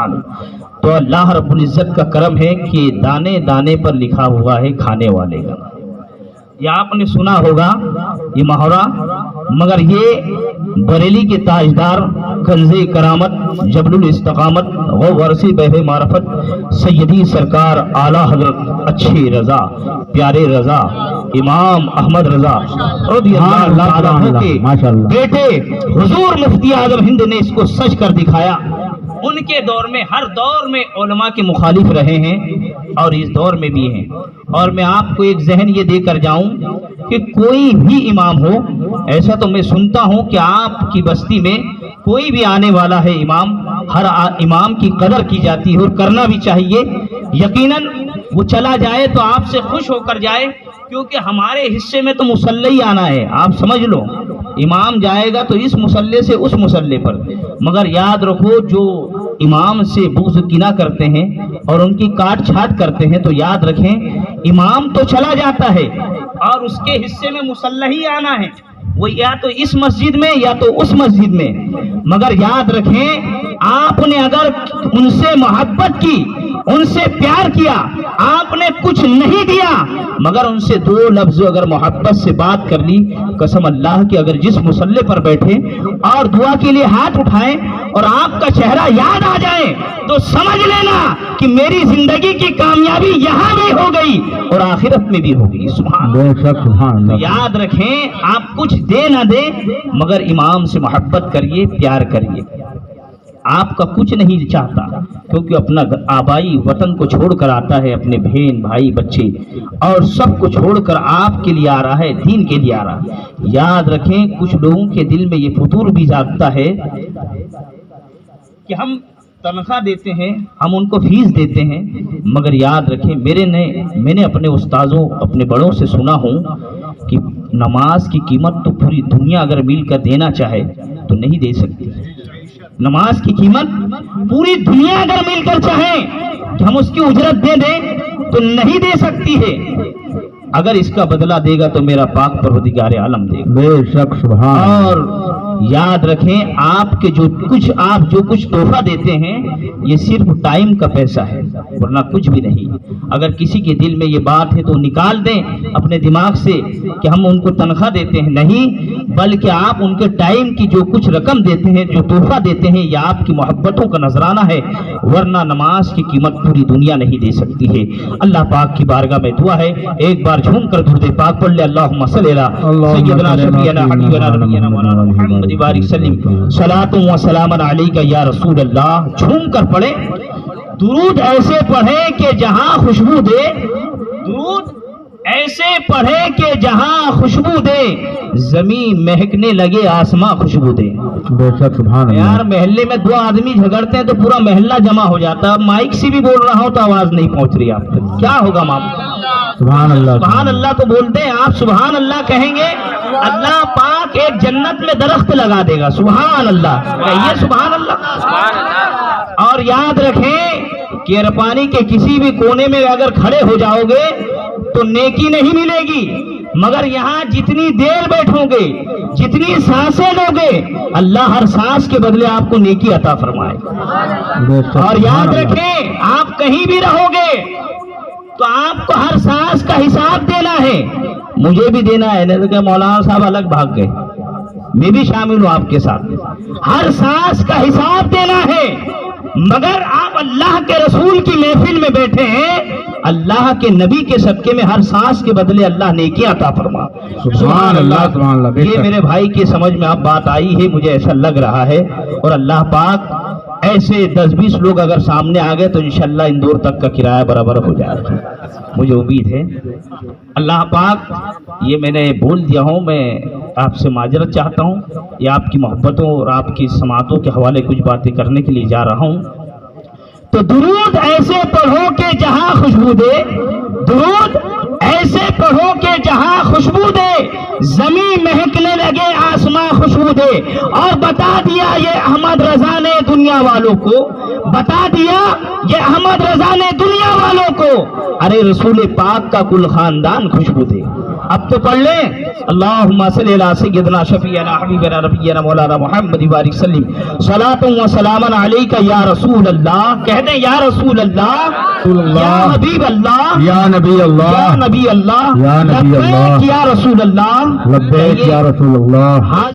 سبحان اللہ۔ تو اللہ رب العزت کا کرم ہے کہ دانے دانے پر لکھا ہوا ہے کھانے والے کا۔ یہ آپ نے سنا ہوگا یہ محاورہ، مگر یہ بریلی کے تاجدار کنز کرامت جبل الاستقامت غورسی بہ معرفت سیدی سرکار اعلیٰ حضرت اچھی رضا پیارے رضا امام احمد رضا رضی اللہ تعالیٰ عنہ کے بیٹے حضور مفتی اعظم ہند نے اس کو سچ کر دکھایا۔ ان کے دور میں ہر دور میں علماء کے مخالف رہے ہیں اور اس دور میں بھی ہیں۔ اور میں آپ کو ایک ذہن یہ دے کر جاؤں کہ کوئی بھی امام ہو، ایسا تو میں سنتا ہوں کہ آپ کی بستی میں کوئی بھی آنے والا ہے امام، ہر امام کی قدر کی جاتی ہے اور کرنا بھی چاہیے۔ یقیناً وہ چلا جائے تو آپ سے خوش ہو کر جائے، کیونکہ ہمارے حصے میں تو مصلی ہی آنا ہے۔ آپ سمجھ لو، امام جائے گا تو اس مصلی سے اس مصلی پر، مگر یاد رکھو جو امام سے بغض کینہ کرتے ہیں اور ان کی کاٹ چھاٹ کرتے ہیں تو یاد رکھیں امام تو چلا جاتا ہے اور اس کے حصے میں مصلی ہی آنا ہے، وہ یا تو اس مسجد میں یا تو اس مسجد میں۔ مگر یاد رکھیں آپ نے اگر ان سے محبت کی، ان سے پیار کیا، آپ نے کچھ نہیں دیا مگر ان سے دو لفظ اگر محبت سے بات کر لی، قسم اللہ کی اگر جس مصلی پر بیٹھے اور دعا کے لیے ہاتھ اٹھائیں اور آپ کا چہرہ یاد آ جائے تو سمجھ لینا کہ میری زندگی کی کامیابی یہاں بھی ہو گئی اور آخرت میں بھی ہوگی۔ سبحان اللہ۔ یاد رکھیں آپ کچھ دے نہ دے مگر امام سے محبت کریے، پیار کریے۔ آپ کا کچھ نہیں چاہتا کیونکہ اپنا آبائی وطن کو چھوڑ کر آتا ہے، اپنے بہن بھائی بچے اور سب کو چھوڑ کر آپ کے لیے آ رہا ہے، دین کے لیے آ رہا ہے۔ یاد رکھیں کچھ لوگوں کے دل میں یہ فطور بھی جاگتا ہے کہ ہم تنخواہ دیتے ہیں، ہم ان کو فیس دیتے ہیں، مگر یاد رکھیں میں نے اپنے استاذوں اپنے بڑوں سے سنا ہوں کہ نماز کی قیمت تو پوری دنیا اگر مل کر دینا چاہے تو نہیں دے سکتی۔ نماز کی قیمت پوری دنیا اگر مل کر چاہیں کہ ہم اس کی اجرت دے دیں تو نہیں دے سکتی ہے، اگر اس کا بدلہ دے گا تو میرا پاک پروردگار عالم دے گا۔ بے شک سبحان۔ اور یاد رکھیں آپ جو کچھ تحفہ دیتے ہیں یہ صرف ٹائم کا پیسہ ہے ورنہ کچھ بھی نہیں۔ اگر کسی کے دل میں یہ بات ہے تو نکال دیں اپنے دماغ سے کہ ہم ان کو تنخواہ دیتے ہیں، نہیں، بلکہ آپ ان کے ٹائم کی جو کچھ رقم دیتے ہیں، جو تحفہ دیتے ہیں، یہ آپ کی محبتوں کا نذرانہ ہے، ورنہ نماز کی قیمت پوری دنیا نہیں دے سکتی ہے۔ اللہ پاک کی بارگاہ میں دعا ہے ایک بار جھوم کر درود پاک پڑھ لے، اللہم صلی علی سیدنا شفیعنا حبیبنا نبینا مولانا محمد بارک سلم صلاۃ و سلام علیک یا رسول اللہ۔ جھوم کر پڑھے، درود ایسے پڑھے کہ جہاں خوشبو دے، درود ایسے پڑھے کہ جہاں خوشبو دے، زمین مہکنے لگے آسماں خوشبو دے۔ یار محلے میں دو آدمی جھگڑتے ہیں تو پورا محلہ جمع ہو جاتا ہے، مائک سے بھی بول رہا ہوں تو آواز نہیں پہنچ رہی آپ تک، کیا ہوگا مام؟ سبحان اللہ۔ سبحان اللہ تو بولتے ہیں آپ، سبحان اللہ کہیں گے اللہ پاک ایک جنت میں درخت لگا دے گا۔ سبحان اللہ کہیے، سبحان اللہ۔ اور یاد رکھیں کہ رپانی کے کسی بھی کونے میں اگر کھڑے ہو جاؤ گے تو نیکی نہیں ملے گی، مگر یہاں جتنی دیر بیٹھو گے، جتنی سانسیں لو گے، اللہ ہر سانس کے بدلے آپ کو نیکی عطا فرمائے۔ اور یاد رکھیں آپ کہیں بھی رہو گے تو آپ کو ہر سانس کا حساب دینا ہے، مجھے بھی دینا ہے، نہیں تو کہ مولانا صاحب الگ بھاگ گئے، میں بھی شامل ہوں آپ کے ساتھ، ہر سانس کا حساب دینا ہے۔ مگر آپ اللہ کے رسول کی محفل میں بیٹھے ہیں، اللہ کے نبی کے صدقے میں ہر سانس کے بدلے اللہ نیکی عطا فرما۔ سبحان اللہ سبحان اللہ۔ یہ میرے بھائی کی سمجھ میں اب بات آئی ہے، مجھے ایسا لگ رہا ہے، اور اللہ پاک ایسے 10-20 لوگ اگر سامنے آ گئے تو انشاءاللہ اندور تک کا کرایہ برابر ہو جائے گا، مجھے امید ہے۔ اللہ پاک یہ میں نے بول دیا ہوں، میں آپ سے معذرت چاہتا ہوں، یہ آپ کی محبتوں اور آپ کی سماعتوں کے حوالے کچھ باتیں کرنے کے لیے جا رہا ہوں۔ تو درود ایسے پڑھو کہ جہاں خوشبو دے، درود ایسے پڑھو کہ جہاں خوشبو دے زمین مہکنے لگے آسمان خوشبو دے. اور بتا دیا یہ احمد رضا نے دنیا والوں کو, بتا دیا یہ احمد رضا نے دنیا والوں کو, ارے رسول پاک کا کل خاندان خوشبو دے. اب تو پڑھ لیں اللہم صلی علی سیدنا شفیعنا حبیبنا نبینا مولانا محمد بارک سلم صلاۃ و سلام علیک یا رسول اللہ. کہہ دیں یا رسول اللہ, یا حبیب اللہ, یا نبی اللہ, یا نبی اللہ, یا نبی اللہ, لبیک یا رسول اللہ, لبیک یا رسول اللہ.